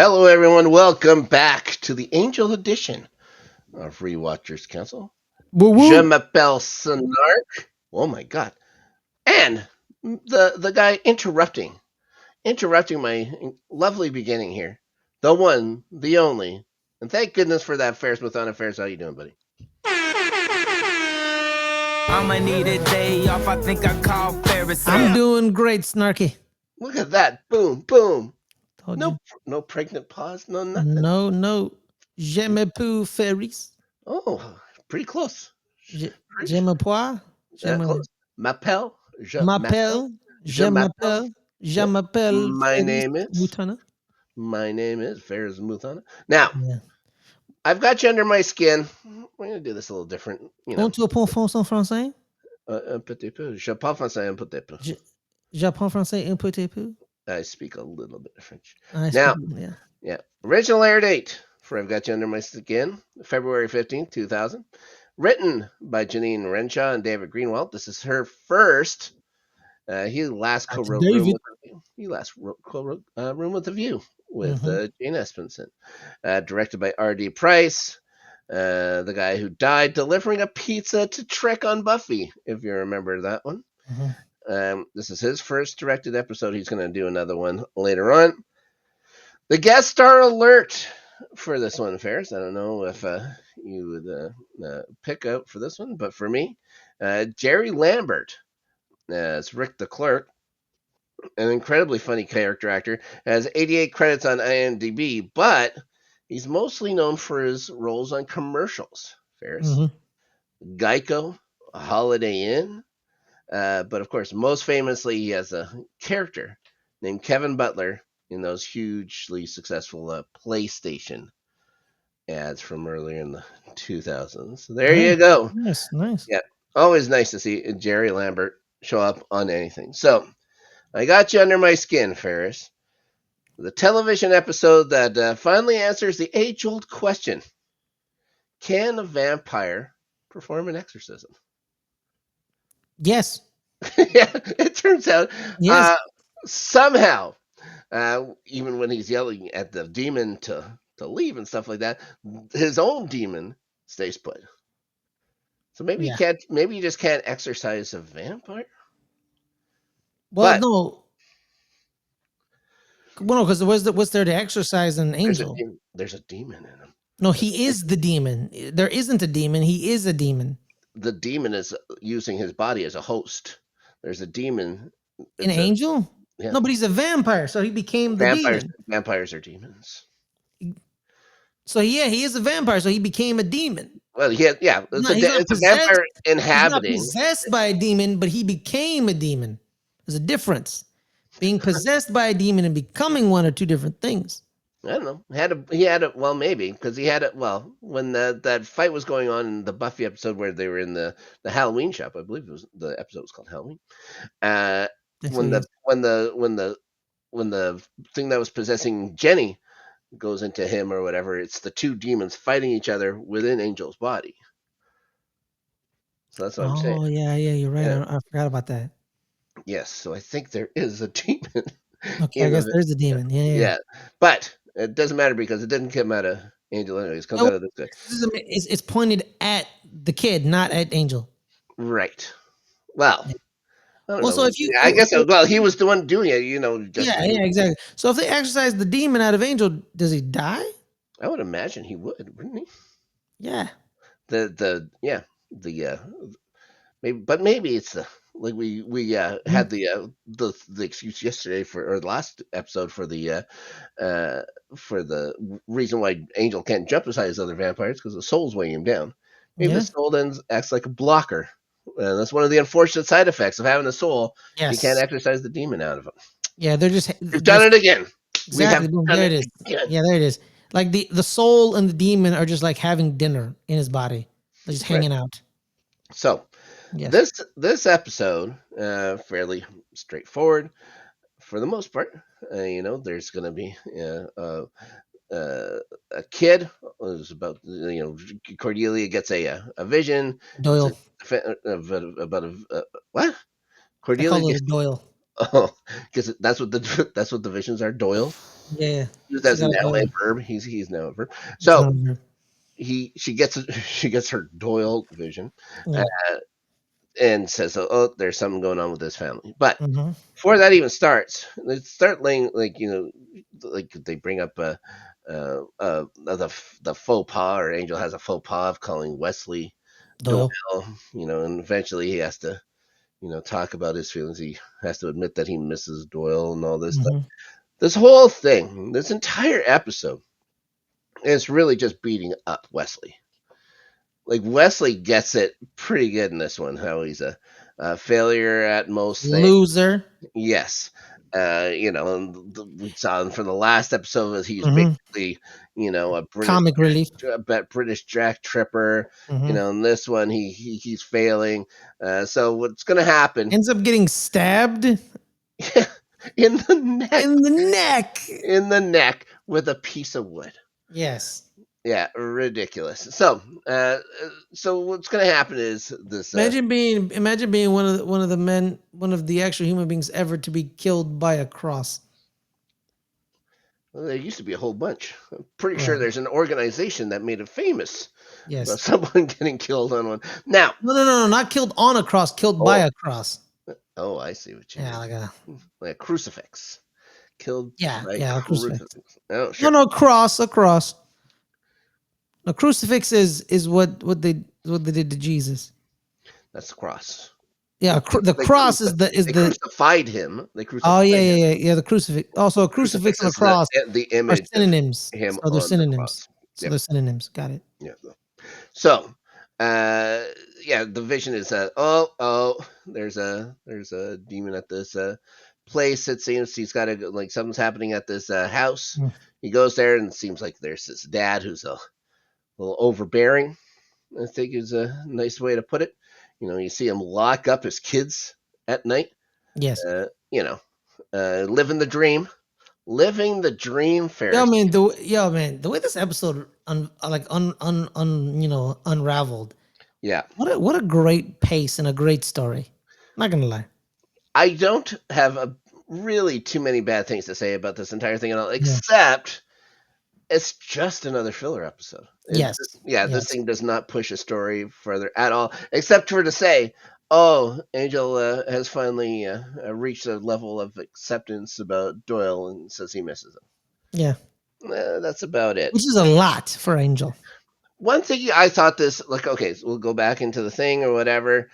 Hello, everyone. Welcome back to the Angel Edition of Rewatchers Council. Woo Je woo. m'appelle Snark. Oh my God! And the guy interrupting my lovely beginning here. The one, the only, and thank goodness for that. Ferris Muthana. Ferris, how you doing, buddy? I'ma need a day off. I think I call Ferris. I'm doing great, Snarky. Look at that! Boom, boom. Told No, you. no pregnant pause. No nothing. No. J'aime plus Ferris. Oh, pretty close. J'aime pas. J'aime Close. M'appelle. Je m'appelle. m'appelle. Je Je m'appelle. m'appelle. Je Yep. m'appelle My Ferris name is. Moutana. My name is Ferris Muthana. Now, Yeah. I've got you under my skin. We're going to do this a little different. On te prononce en français? Un petit peu. Je parle français un petit peu. J'apprends français un petit peu. I speak a little bit of French. I Now, speak, yeah. Original air date for I've Got You Under My Skin, February 15th, 2000. Written by Janine Renshaw and David Greenwald. This is her first. He last That's co-wrote David. co-wrote Room with a View with Mhm. Jane Espenson. Directed by R.D. Price, the guy who died delivering a pizza to Trek on Buffy, if you remember that one. Mhm. This is his first directed episode. He's going to do another one later on. The guest star alert for this one, Ferris. I don't know if you would pick out for this one, but for me, Jerry Lambert as Rick the Clerk, an incredibly funny character actor, has 88 credits on IMDb, but he's mostly known for his roles on commercials. Ferris, Mhm. Geico, Holiday Inn, but of course, most famously, he has a character named Kevin Butler in those hugely successful PlayStation ads from earlier in the 2000s. So there you go. Nice. Yeah, always nice to see Jerry Lambert show up on anything. So I got you under my skin, Ferris. The television episode that finally answers the age-old question: can a vampire perform an exorcism? Yes. Yeah, it turns out Yes. somehow, even when he's yelling at the demon to leave and stuff like that, his own demon stays put. So maybe he Yeah. can't. Maybe he just can't exorcise a vampire. Well, But no. Well, no, because what's there to exercise an angel? there's a demon in him. No, he is the demon. There isn't a demon. He is a demon. The demon is using his body as a host. There's a demon. An It's a angel? yeah. No, but he's a vampire, so he became the Vampires. demon. Vampires are demons. So yeah, he is a vampire, so he became a demon. Well, yeah. He's not It's a possessed. vampire He's not inhabiting. possessed by a demon, but he became a demon. There's a difference. Being possessed by a demon and becoming one are two different things. I don't know. He had it. Well, maybe because he had it. Well, when that fight was going on in the Buffy episode where they were in the Halloween shop, I believe the episode was called Halloween. When Yes. the thing that was possessing Jenny goes into him or whatever, it's the two demons fighting each other within Angel's body. So that's what I'm saying. Oh yeah, you're right. Yeah. I forgot about that. Yes. So I think there is a demon. Okay, I guess there's a demon. Yeah. But it doesn't matter because it didn't come out of Angel anyways. It comes out of this guy. It's pointed at the kid, not at Angel. Right. Well, Yeah. I don't Well, know. so if you, I guess. Well, he was the one doing it. Just yeah, exactly. So if they exercise the demon out of Angel, does he die? I would imagine he would, wouldn't he? Yeah. Maybe it's the like we had the excuse yesterday or the last episode for the reason why Angel can't jump as high as other vampires because the soul's weighing him down. Maybe the soul then acts like a blocker. And that's one of the unfortunate side effects of having a soul. Yes. You can't exercise the demon out of him. Yeah, We've done it again. Exactly. There it is. Again. Yeah, there it is. Like the soul and the demon are just like having dinner in his body. They're just hanging out. So this episode, fairly straightforward for the most part. There's going to be a kid who's about Cordelia gets a vision. Doyle. About what? Cordelia Cordelia gets Doyle. Oh, because that's what the visions are. Doyle. Yeah. She That's got now a Doyle. verb. He's now a verb. It's So not her. she gets she gets her Doyle vision, uh, Yeah. and says, "Oh, there's something going on with this family." But Mm-hmm. before that even starts, they start laying like they bring up the faux pas, or Angel has a faux pas of calling Wesley Doyle, Doyle. and eventually he has to talk about his feelings. He has to admit that he misses Doyle and all this stuff. Mm-hmm. This whole thing, this entire episode, is really just beating up Wesley. Like Wesley gets it pretty good in this one. How he's a failure at most things. Loser. Yes. And we saw him from the last episode that he's Mm-hmm. basically, a Comic relief. British Jack Tripper. Mm-hmm. In this one he's failing. So what's gonna happen Ends up getting stabbed in the neck, in the neck. with a piece of wood? Yes. Yeah, ridiculous. So what's gonna happen is this. Imagine being one of the actual human beings ever to be killed by a cross. Well, there used to be a whole bunch. I'm pretty sure Well, there's an organization that made it famous about yes. someone getting killed on one. Now, No, not killed on a cross, killed by oh, a cross. oh, I see what you Yeah, mean. like a Like a crucifix, killed by a crucifix. crucifix. Oh, No, sure, no, a cross. A crucifix is what they did to Jesus. that's the cross. Yeah, the cross is They the crucified him. They oh crucified yeah him. the crucifix. Also, a crucifix Crucifix and a is cross the are image of synonyms. him So they're on the synonyms. cross. So Yep. they're synonyms. Got it. Yeah. So, yeah, the vision is there's a demon at this place. It seems he's got like something's happening at this house. Mm. He goes there and it seems like there's this dad who's a little overbearing. I think is a nice way to put it. You see him lock up his kids at night. Yes. Uh, you know, living the dream, Yo, Ferris. man, the way this episode unraveled. Yeah, What a great pace and a great story. Not gonna lie. I don't have really too many bad things to say about this entire thing at all, Yeah. except it's just another filler episode. Yes. Yeah, this Yes. thing does not push a story further at all, except for to say, oh, Angel has finally reached a level of acceptance about Doyle and says he misses him. Yeah. That's about it. Which is a lot for Angel. One thing I thought this, like, okay, so we'll go back into the thing or whatever.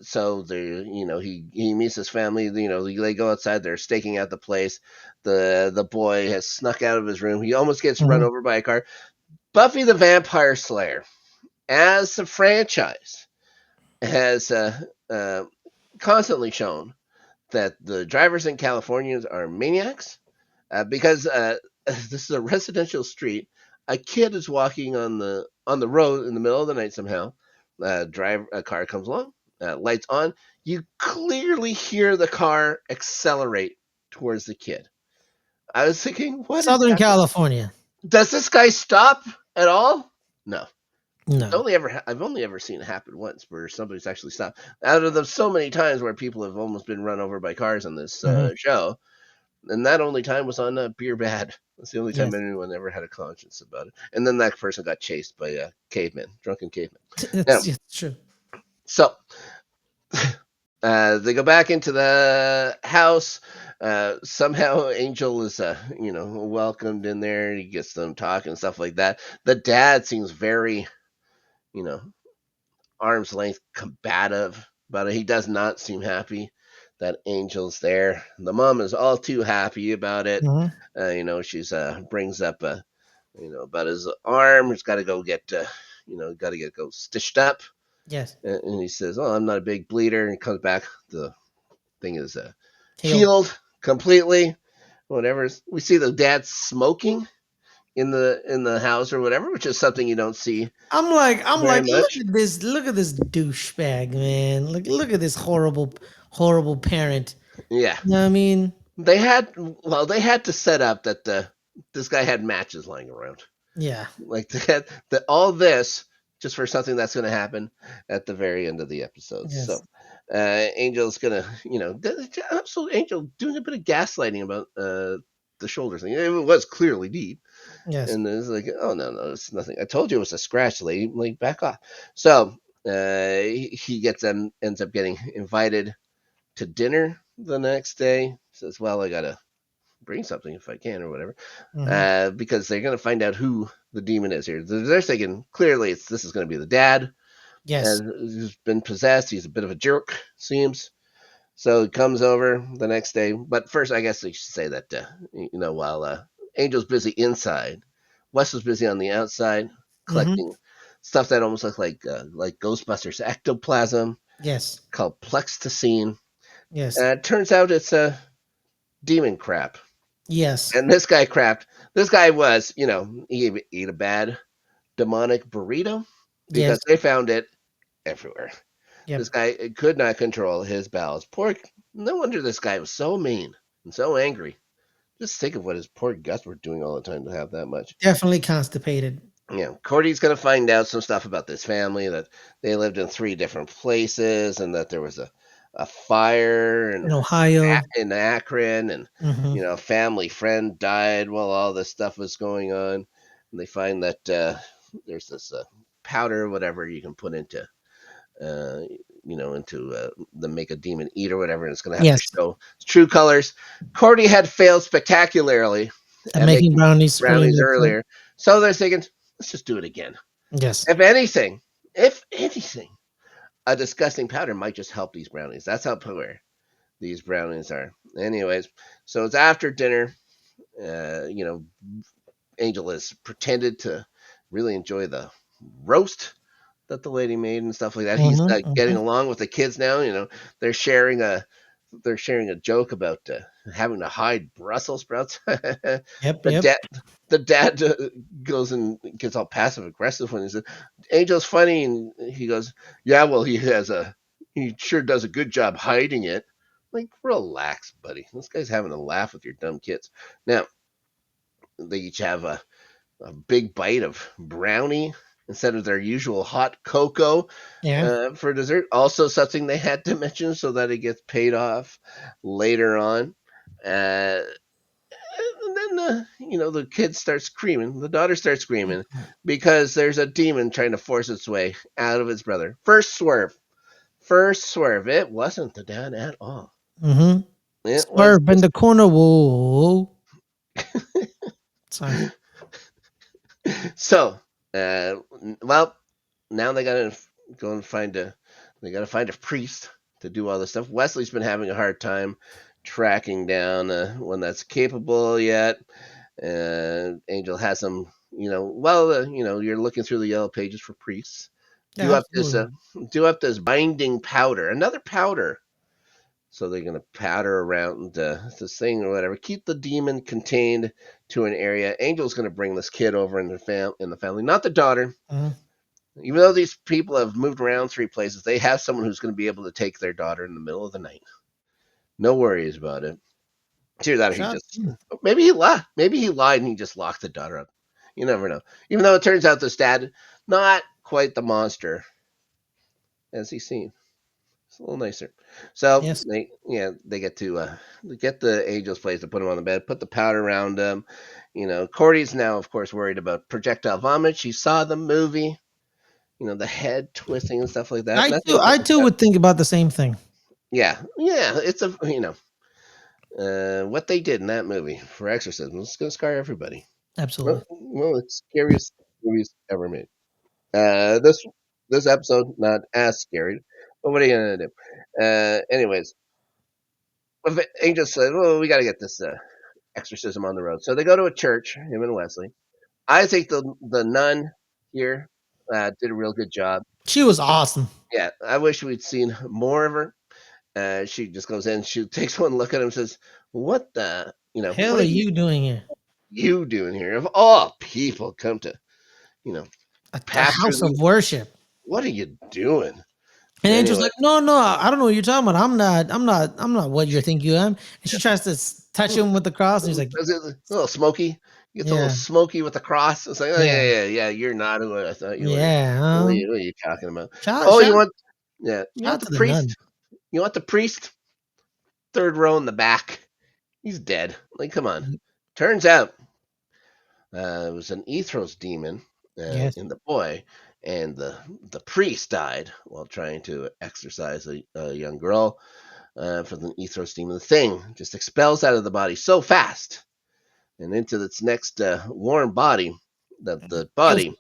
So he meets his family. They go outside. They're staking out the place. The boy has snuck out of his room. He almost gets run Mhm. over by a car. Buffy the Vampire Slayer, as a franchise, has constantly shown that the drivers in California are maniacs, because this is a residential street. A kid is walking on the road in the middle of the night somehow. A car comes along, lights on. You clearly hear the car accelerate towards the kid. I was thinking, what is Southern happening? California. Does this guy stop at all? No. No. I've only ever seen it happen once where somebody's actually stopped. Out of the so many times where people have almost been run over by cars on this Mhm. show, and that only time was on Beer Bad. That's the only time Yes. anyone ever had a conscience about it. And then that person got chased by drunken cavemen. Now, That's true. so they go back into the house. Somehow Angel is, welcomed in there. He gets them talking and stuff like that. The dad seems very, you know, arm's length combative about it. He does not seem happy that Angel's there. The mom is all too happy about it. Mhm. She's brings up about his arm. He's got to go get go stitched up. Yes. And he says, "Oh, I'm not a big bleeder." And he comes back. The thing is Healed. healed completely. Whatever. We see the dad smoking in the house or whatever, which is something you don't see I'm like, very look much. at this douchebag, man. Look at this horrible parent. Yeah. You know what I mean? They had to set up that this guy had matches lying around. Yeah. Like all this just for something that's going to happen at the very end of the episode. Yes. So, Angel's gonna, absolute Angel doing a bit of gaslighting about the shoulder thing. It was clearly deep, Yes. and it's like, oh no, it's nothing. I told you it was a scratch, lady. Like, back off. So he ends up getting invited to dinner the next day. Says, well, I gotta bring something if I can or whatever, because they're gonna find out who the demon is here. They're thinking clearly this is gonna be the dad. Yes. He's been possessed. He's a bit of a jerk, seems. So he comes over the next day. But first, I guess I should say that, while Angel's busy inside, Wes was busy on the outside collecting stuff that almost looked like Ghostbusters ectoplasm Yes. called plextocene. Yes. It turns out it's a demon crap. Yes. And this guy was, he ate a bad demonic burrito because Yes. they found it everywhere. Yep. This guy could not control his bowels. No wonder this guy was so mean and so angry. Just think of what his poor guts were doing all the time to have that much. Definitely constipated. Yeah, Cordy's going to find out some stuff about this family, that they lived in 3 different places, and that there was a fire In Ohio. in Akron, and a family friend died while all this stuff was going on. And they find that there's this powder, whatever you can put into the make a demon eat or whatever, and it's going to have to show its true colors. Cordy had failed spectacularly at making brownies earlier, so they're thinking, let's just do it again. Yes. If anything, a disgusting powder might just help these brownies. That's how poor these brownies are. Anyways, so it's after dinner. Angel has pretended to really enjoy the roast that the lady made and stuff like that. He's getting along with the kids now. They're sharing a joke about having to hide Brussels sprouts. The dad goes and gets all passive aggressive when he says, "Angel's funny," and he goes, "Yeah, well, he sure does a good job hiding it." Like, relax, buddy. This guy's having a laugh with your dumb kids. Now, they each have a big bite of brownie instead of their usual hot cocoa for dessert. Also something they had to mention so that it gets paid off later on. And then, the kid starts screaming. The daughter starts screaming because there's a demon trying to force its way out of its brother. First swerve. It wasn't the dad at all. It was in the corner. Whoa. Sorry. So, well, now they gotta go and find a priest to do all this stuff. Wesley's been having a hard time tracking down one that's capable yet. Angel has some, you're looking through the yellow pages for priests. Do up this binding powder, another powder. So they're going to powder around this thing or whatever. Keep the demon contained to an area. Angel's going to bring this kid over in the family, not the daughter. Even though these people have moved around 3 places, they have someone who's going to be able to take their daughter in the middle of the night. No worries about it. Either that, maybe he lied and he just locked the daughter up. You never know. Even though it turns out this dad, not quite the monster as he seemed. It's a little nicer. So they get to get the Angel's place to put him on the bed, put the powder around him. Cordy's now, of course, worried about projectile vomit. She saw the movie, the head twisting and stuff like that. I too would think about the same thing. Yeah, it's what they did in that movie for Exorcism. It's going to scar everybody. Absolutely. Well, it's scariest movies ever made. This episode not as scary, but what are you gonna do? Anyways, Angel said, "Well, we got to get this exorcism on the road." So they go to a church. Him and Wesley. I think the nun here did a real good job. She was awesome. Yeah, I wish we'd seen more of her. She just goes in. She takes one look at him and says, "What the hell are you doing here? You doing here? Of all people, come to a house of worship. What are you doing?" And Angel's like, no, I don't know what you're talking about. I'm not what you think you am. And she tries to touch him with the cross, and he's like, a little smoky. He gets a little smoky with the cross. It's like, oh yeah, you're not who I thought you were. What are you talking about? You want the priest? You want the priest? Third row in the back. He's dead. Like, come on. Turns out it was an Ethros demon Yes. in the boy, and the priest died while trying to exorcise a young girl from the Ethros demon. The thing just expels out of the body so fast and into its next warm body that the Kills. body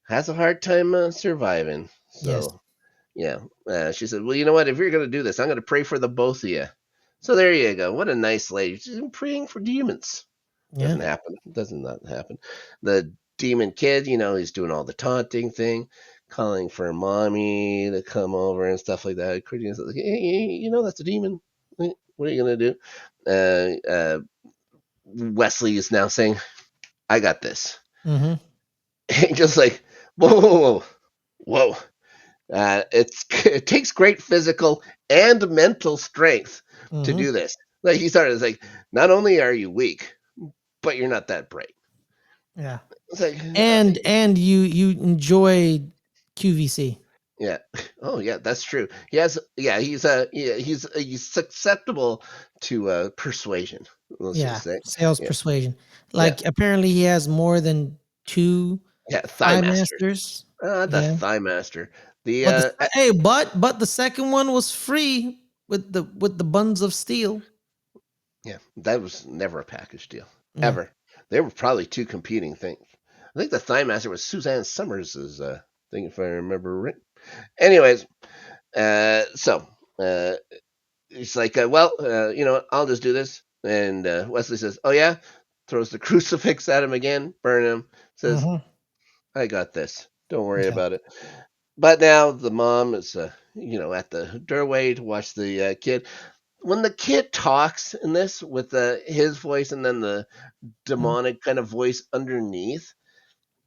has a hard time surviving. Yes. So, yeah, she said, well, you know what? If you're going to do this, I'm going to pray for the both of you. So there you go. What a nice lady. She's praying for demons. Yeah. Doesn't happen. Doesn't not happen. The demon kid, he's doing all the taunting thing, calling for mommy to come over and stuff like that. Cordelia like, hey, that's a demon. What are you gonna do? Wesley is now saying, "I got this." Mm-hmm. Just like, whoa, whoa, whoa, whoa. It takes great physical and mental strength to Mm-hmm. do this. Like he started like, not only are you weak, but you're not that bright. Yeah. It's like, And you enjoy QVC. yeah. Oh, yeah, that's true. He's susceptible to persuasion. Let's Yeah. just say, Sales yeah, persuasion. yeah, Like apparently he has more than 2 yeah. Thigh Thigh master, Masters. the Yeah. thigh master. The But but the second one was free with the buns of steel. yeah, that was never a package deal Yeah. ever. They were probably two competing things. I think the thigh master was Suzanne Summers' thing, if I remember right. Anyways, so uh, he's like, I'll just do this. And Wesley says, oh, yeah? Throws the crucifix at him again, burn him, says, Mm-hmm. I got this. Don't worry Yeah. about it. But now the mom is, at the doorway to watch the kid. When the kid talks in this with his voice and then the Mhm. demonic kind of voice underneath,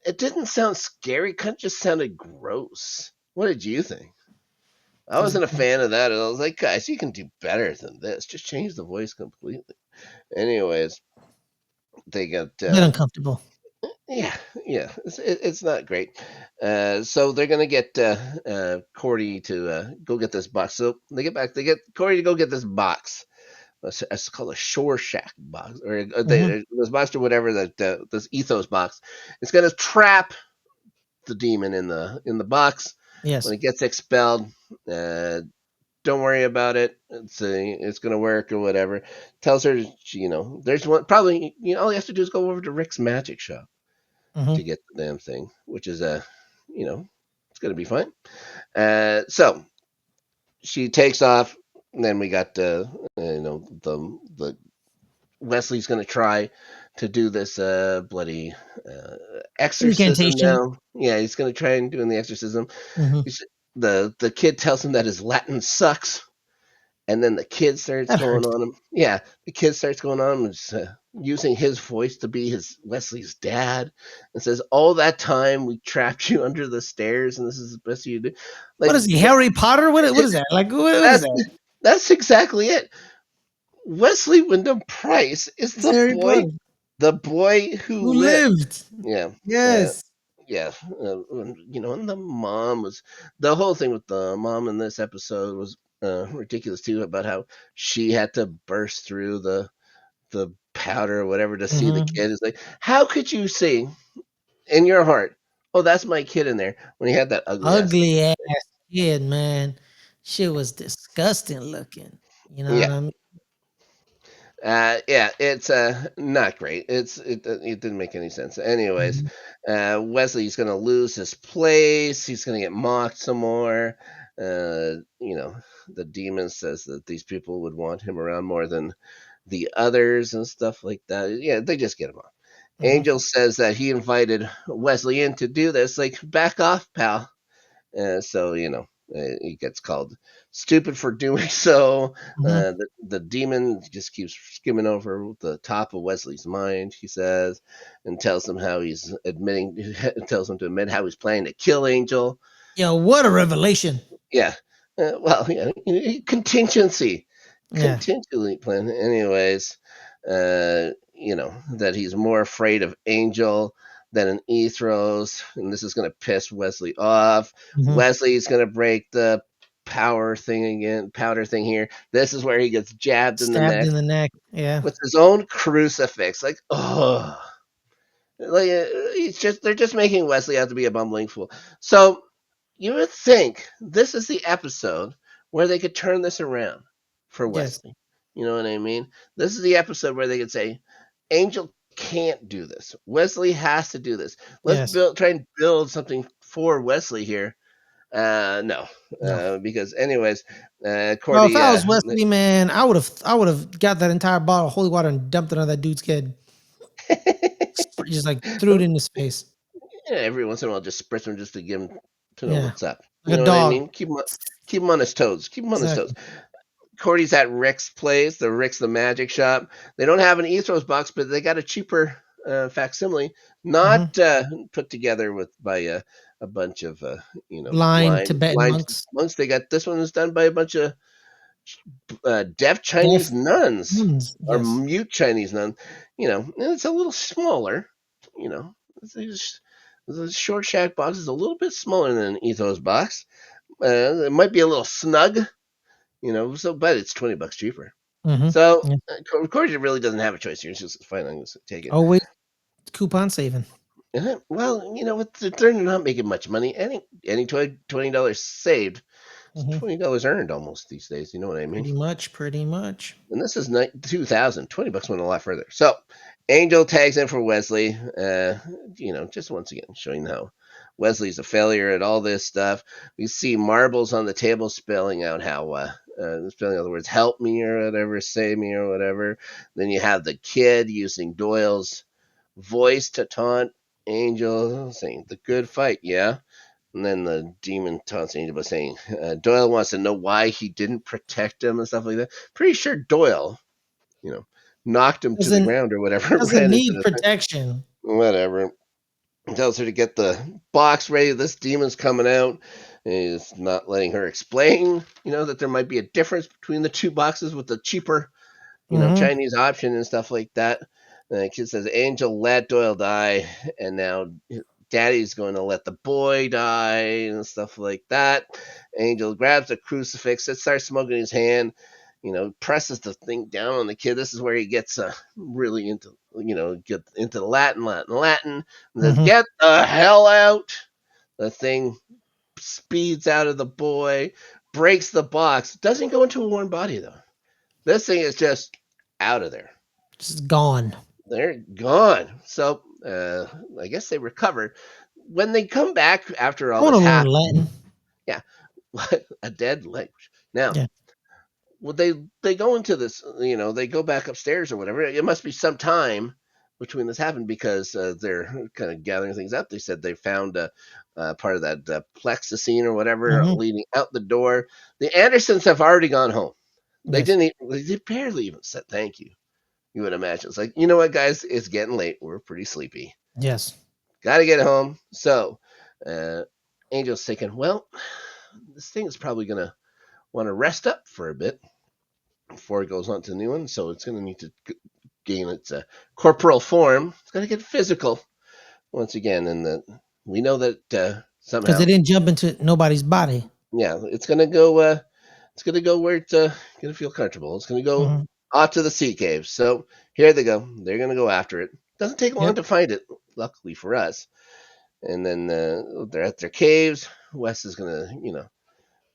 it didn't sound scary. It kind of just sounded gross. What did you think? I Does wasn't a fan of that. I was like, guys, you can do better than this. Just change the voice completely. Anyways, they got get uncomfortable. yeah, yeah. It's not great. So they're gonna get Cordy to go get this box. So they get back. They get Cordy to go get this box. It's called a Shore Shack box, or Mm-hmm. this box or whatever that this Ethos box. It's gonna trap the demon in the box. When Yes. it gets expelled, uh, don't worry about it. It's gonna work or whatever. Tells her, there's one probably. All you have to do is go over to Rick's magic shop to Mm-hmm. get the damn thing, which is it's gonna be fine. So she takes off. And then we got the Wesley's gonna try to do this bloody exorcism Incantation. now. Yeah, he's gonna try and doing the exorcism. Mm-hmm. The kid tells him that his Latin sucks. And then the kid starts That going hurts. on him. Yeah, the kid starts going on him, using his voice to be his Wesley's dad, and says, "All that time we trapped you under the stairs, and this is the best you do." What Like is he, Harry Potter? What is that? Like what is that's that? that's exactly it. Wesley Wyndham Price is It's Harry Potter. the boy who Who lived. lived? Yeah, uh, Yes. yeah. And the mom was the whole thing with the mom in this episode was ridiculous too, about how she had to burst through the powder or whatever to see the Mm-hmm. kid. It's like, how could you see in your heart, oh, that's my kid in there, when he had that ugly ass. Ugly ass kid, man. Shit was disgusting looking. You know what Yeah. I mean? Yeah, it's not great. It didn't make any sense. Anyways, Mhm. Wesley's gonna lose his place. He's gonna get mocked some more. The demon says that these people would want him around more than the others and stuff like that. Yeah, they just get him off. Mhm. Angel says that he invited Wesley in to do this. Like, back off, pal. So he gets called stupid for doing so. Mhm. The demon just keeps skimming over the top of Wesley's mind. He says, and tells him how he's admitting, tells him to admit how he's planning to kill Angel. Yo, what a revelation. Yeah. Contingency, Yeah. plan. Anyways, that he's more afraid of Angel than an Ethros, and this is going to piss Wesley off. Mhm. Wesley's going to break the powder thing here. This is where he gets jabbed in the Stabbed neck in the neck. Yeah. with his own crucifix. Like, oh, like they're just making Wesley out to be a bumbling fool. So you would think this is the episode where they could turn this around for Yes. Wesley. You know what I mean? This is the episode where they could say, Angel can't do this. Wesley has to do this. Let's Yes. try and build something for Wesley here. No, No. because anyways, Bro, if I Cordy, was Wesley, man, I would have got that entire bottle of holy water and dumped it on that dude's head. Just like threw it in his face. every once in a while just spritz him just to give him to know Yeah. what's up. You Like a know what I dog. mean? Keep him on his toes. Keep him on his toes. Exactly. Cordy's at Rick's place, the Magic Shop. They don't have an Ethos box, but they got a cheaper facsimile, Hmm. not put together by a bunch of Blind Tibetan blind monks. monks. They got this one is done by a bunch of deaf Chinese Deaf nuns nuns. or Yes. mute Chinese nuns. And it's a little smaller. You know, the short shack box is a little bit smaller than an Ethos box. It might be a little snug, but it's $20 cheaper. Hmm. So Yeah. Cordy really doesn't have a choice here. It's just fine. I'm going to take it. Always coupon saving. Well, they're not making much money. Any $20 saved, it's Hmm. $20 earned almost these days. You know what I mean? Pretty much. Pretty much. And this is 2000. $20 went a lot further. So Angel tags in for Wesley. Just once again showing how Wesley's a failure at all this stuff. We see marbles on the table spelling out how spelling out the words "help me" or whatever, "save me" or whatever. Then you have the kid using Doyle's voice to taunt Angel, saying "the good fight, yeah." And then the demon taunts Angel by saying Doyle wants to know why he didn't protect him and stuff like that. Pretty sure Doyle, you know, knocked him to the Doesn't ground or whatever, doesn't ran into need the thing, protection. whatever. Tells her to get the box ready. This demon's coming out. He's not letting her explain, that there might be a difference between the two boxes with the cheaper, Hmm. Chinese option and stuff like that. And the kid says, Angel let Doyle die, and now Daddy's going to let the boy die and stuff like that. Angel grabs a crucifix, it starts smoking his hand, presses the thing down on the kid. This is where he gets really into, get into Latin, and says, Hmm. "Get the hell out!" The thing speeds out of the boy, breaks the box. Doesn't go into a warm body though. This thing is just out of there. Just gone. They're gone. So I guess they recover. When they come back after I all want this to learn happened, Latin. yeah, a dead language. Now, Yeah. well, they go into this, they go back upstairs or whatever. It must be some time between this happened because they're kind of gathering things up. They said they found part of that plexicine or whatever Hmm. leading out the door. The Andersons have already gone home. They Yes. didn't. They barely even said thank you. You would imagine it's like, you know what, guys, it's getting late. We're pretty sleepy. Yes. Got to get home. So, uh, Angel's thinking, well, this thing is probably gonna want to rest up for a bit before it goes on to the new one. So it's gonna need to gain its corporal form. It's gonna get physical once again, and we know that Because they somehow, didn't jump into nobody's body. yeah, it's gonna go. It's gonna go where it's gonna feel comfortable. It's gonna go Hmm. off to the sea caves. So here they go. They're gonna go after it. Doesn't take long Yep. to find it, luckily for us. And then they're at their caves. Wes is gonna,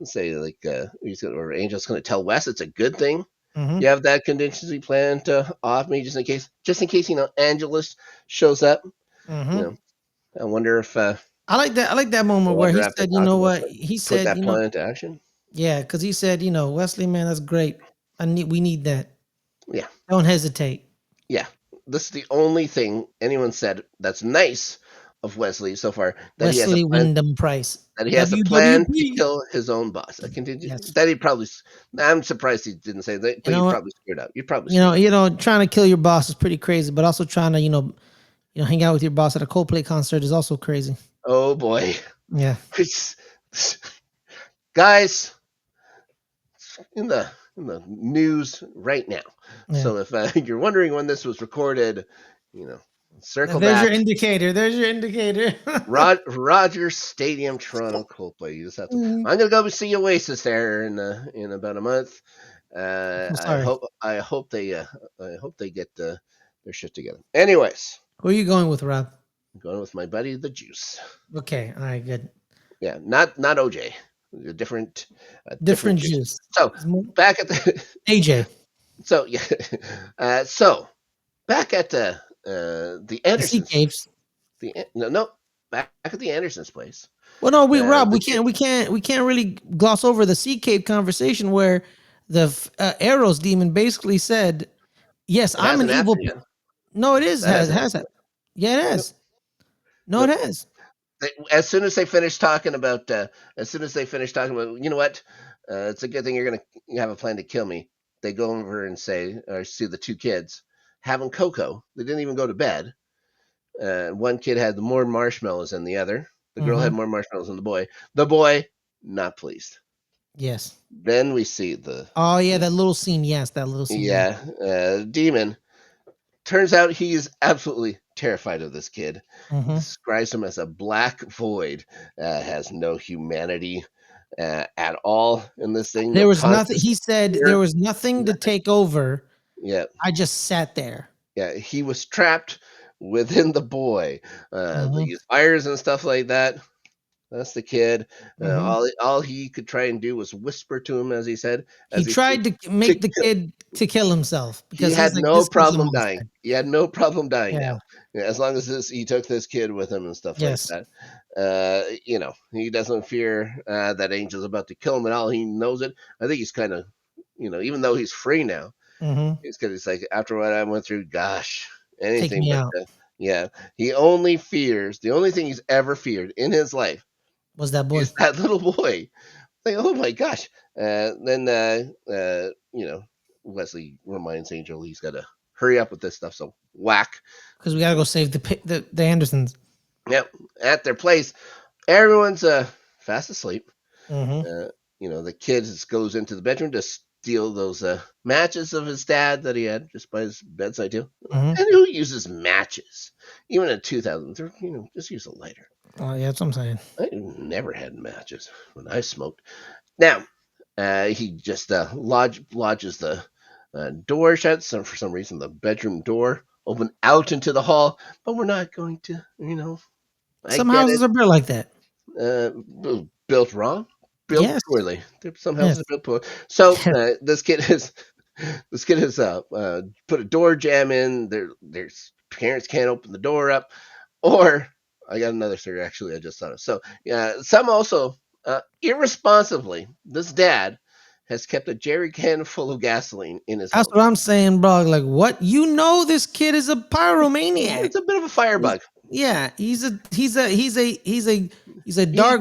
say like or Angel's gonna tell Wes it's a good thing Hmm. you have that contingency plan to off me just in case Angelus shows up. You Hmm. know, I wonder if I like that moment they'll where ever he have to said, you talk know about what? He put said, that plan into action. yeah, because he said, Wesley, man, that's great. We need that. Yeah, Don't hesitate. yeah. This is the only thing anyone said that's nice of Wesley so far, that he has a Wesley plan Wyndham Price. that he has a plan to WWP. kill his own boss. A contingent Yes. that he probably. I'm surprised he didn't say that, You but know you what? probably screwed up. You probably screwed up. Trying to kill your boss is pretty crazy, but also trying to, hang out with your boss at a Coldplay concert is also crazy. Oh boy, Yeah. guys, in the news right now. Yeah. So if you're wondering when this was recorded, you know Circle There's your back. indicator. There's your indicator. Rogers Stadium, Toronto, Coldplay. You just have to. Mhm. I'm gonna go see Oasis there in about a month. I'm I sorry. hope they get their shit together. Anyways, Who are you going with, Rob? I'm going with my buddy the Juice. Okay, all right, good. Yeah, not OJ. A different Different Juice. juice. So It's more back at the AJ, so yeah, so back at the the sea Andersons. caves. No, back at the Andersons' place. Well, no, Rob, The we kid, can't really gloss over the sea cave conversation where the Eros demon basically said, "Yes, it I'm an hasn't evil." happened yet. No, it is That hasn't has happened it? Yeah, it yet. has. No, it Nope. has. As soon as they finish talking about, you know what, it's a good thing you have a plan to kill me. They go over and say, or see the two kids having cocoa. They didn't even go to bed. One kid had more marshmallows than the other. The girl had Mm-hmm. more marshmallows than the boy. The boy, not pleased. Yes. Then we see the, Oh yeah, that little scene. Yes, that little scene. Yeah. yeah, demon. Turns out he's absolutely terrified of this kid. Mm-hmm. Describes him as a black void, has no humanity at all in this thing, no There was nothing. conscience, He said there fear, was nothing to nothing. take over. Yeah, I just sat there. yeah, he was trapped within the boy. Mm-hmm. These fires and stuff like that. That's the kid. Mm-hmm. All he could try and do was whisper to him, as he said, He as he tried to to make the kid to kill himself he because he's had like, no this kid's a problem dying. monster. He had no problem dying Yeah. now, yeah, as long as he took this kid with him and stuff like Yes. that. He doesn't fear that Angel's about to kill him at all. He knows it. I think he's kind of, even though he's free now, Mm-hmm. he's like, after what I went through, gosh, Take anything me but out. yeah. He only fears the only thing he's ever feared in his life Was that boy? is that little boy. Like, oh my gosh. Then Wesley reminds Angel he's got to hurry up with this stuff. So whack. Because we gotta go save the Andersons. Yep. At their place, everyone's fast asleep. Mm-hmm. The kid just goes into the bedroom to steal those matches of his dad that he had just by his bedside too. Mm-hmm. And who uses matches? Even in 2000, just use a lighter. Oh yeah, that's what I'm saying. I never had matches when I smoked. Now, he just lodges the door shut. For some reason, the bedroom door open out into the hall. But we're not going to, I Some get it. houses are built like that. Built wrong, built Yes. poorly. Some Yes. houses are built poorly. So this kid has put a door jam in. Their parents can't open the door up, or I got another theory. Actually, I just thought of. So some also irresponsibly, this dad has kept a jerry can full of gasoline in his That's home. what I'm saying, bro. Like, what? This kid is a pyromaniac. It's a bit of a firebug. Yeah, he's a He dark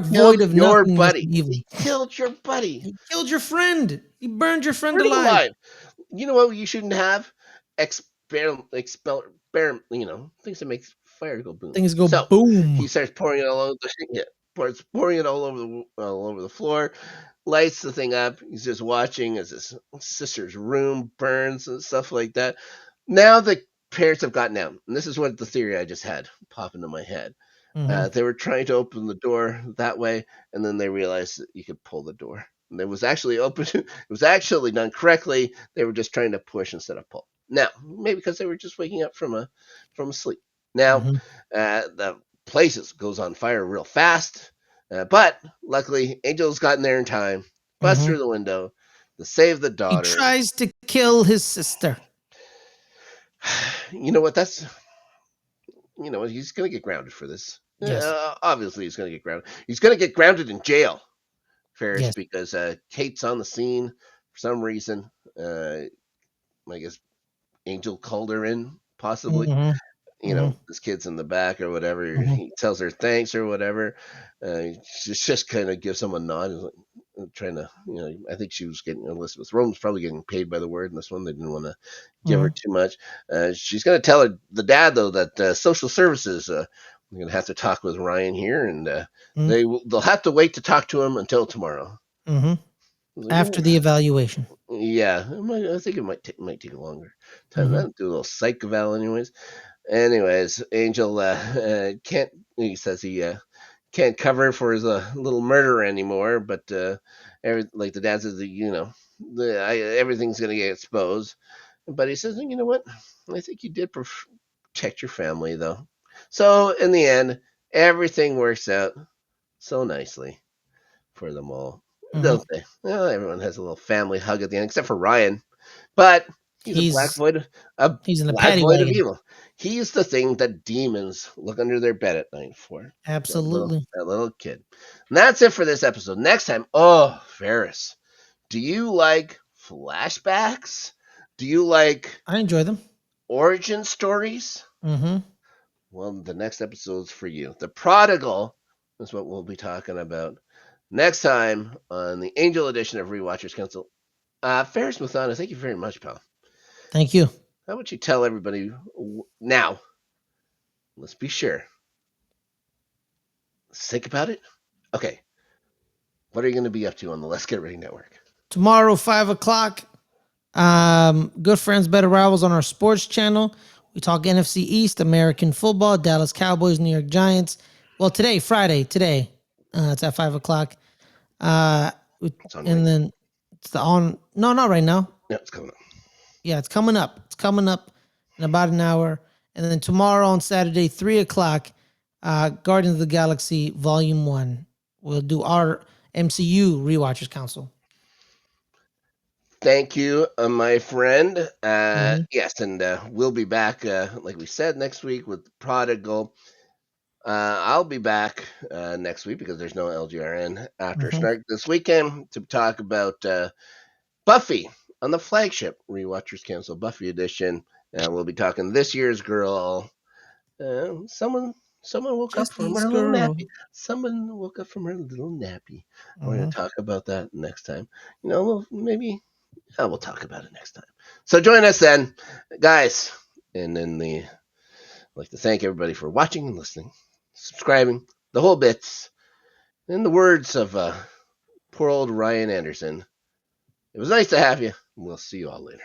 void killed of your nothingness buddy. and evil. He killed your buddy. He killed your friend. He burned your friend Burn him alive. alive. You know what you shouldn't have? Things that make fire go boom. Things go So boom. he starts pouring it all over pouring it all over the floor, lights the thing up. He's just watching as his sister's room burns and stuff like that. Now the parents have gotten out, and this is what the theory I just had pop into my head. Mm-hmm. They were trying to open the door that way, and then they realized that you could pull the door. And it was actually open. It was actually done correctly. They were just trying to push instead of pull. Now, maybe because they were just waking up from sleep. Now, Mm-hmm. the place goes on fire real fast, but luckily, Angel's gotten there in time, busts Mm-hmm. through the window to save the He daughter. tries to kill his sister. You know what? He's going to get grounded for this. Yes. Obviously, he's going to get grounded. He's going to get grounded in jail, Ferris, Yes. because Kate's on the scene for some reason. I guess Angel called her in, possibly. Mm-hmm. Mm-hmm. This kid's in the back or whatever. Mm-hmm. He tells her thanks or whatever. She just kind of gives him a nod. Trying to, I think she was getting, Elizabeth Rome was probably getting paid by the word in this one. They didn't want to give her too much. She's going to tell the dad, though, that social services, we're going to have to talk with Ryan here, and they'll have to wait to talk to him until tomorrow. Mm-hmm. Like, After the evaluation. yeah, I think it might take longer time. Mm-hmm. I'll do a little psych eval anyways. Anyways, Angel can't. He says he can't cover for his little murder anymore, but like the dad says, everything's gonna get exposed. But he says, you know what? I think you did protect your family, though. So in the end, everything works out so nicely for them all, Mm-hmm. don't they? Well, everyone has a little family hug at the end, except for Ryan. But he's He's a he's in the black paddy void of wagon. evil. He's the thing that demons look under their bed at night for. Absolutely. That little kid. And that's it for this episode. Next time, oh, Ferris, do you like flashbacks? Do you like I enjoy them. origin stories? Mm-hmm. Well, the next episode's for you. The Prodigal is what we'll be talking about next time on the Angel edition of Rewatchers Council. Ferris Muthana, thank you very much, pal. Thank you. How about you tell everybody now? Let's be sure. Let's think about it. Okay. What are you going to be up to on the Let's Get Ready Network? Tomorrow, 5 o'clock. Good Friends, Better Rivals on our sports channel. We talk NFC East, American football, Dallas Cowboys, New York Giants. Well, today, Friday, it's at 5 o'clock. Uh, It's on right and now. then it's no, not right now. Yeah, it's coming up. Yeah, it's coming up. It's coming up in about an hour. And then tomorrow on Saturday, 3 o'clock, Guardians of the Galaxy Volume 1. We'll do our MCU Rewatchers Council. Thank you, my friend. Mhm. Yes, and we'll be back, like we said, next week with Prodigal. I'll be back next week because there's no LGRN after Mhm. Snark this weekend to talk about Buffy on the flagship Rewatchers Cancel Buffy edition. We'll be talking this year's girl. Someone woke up Just from this her little girl. nappy. Someone woke up from her little nappy. We're going Mhm. to talk about that next time. Maybe we'll talk about it next time. So join us then, guys. And then I'd like to thank everybody for watching and listening, subscribing, the whole bits. In the words of poor old Ryan Anderson, it was nice to have you. We'll see you all later.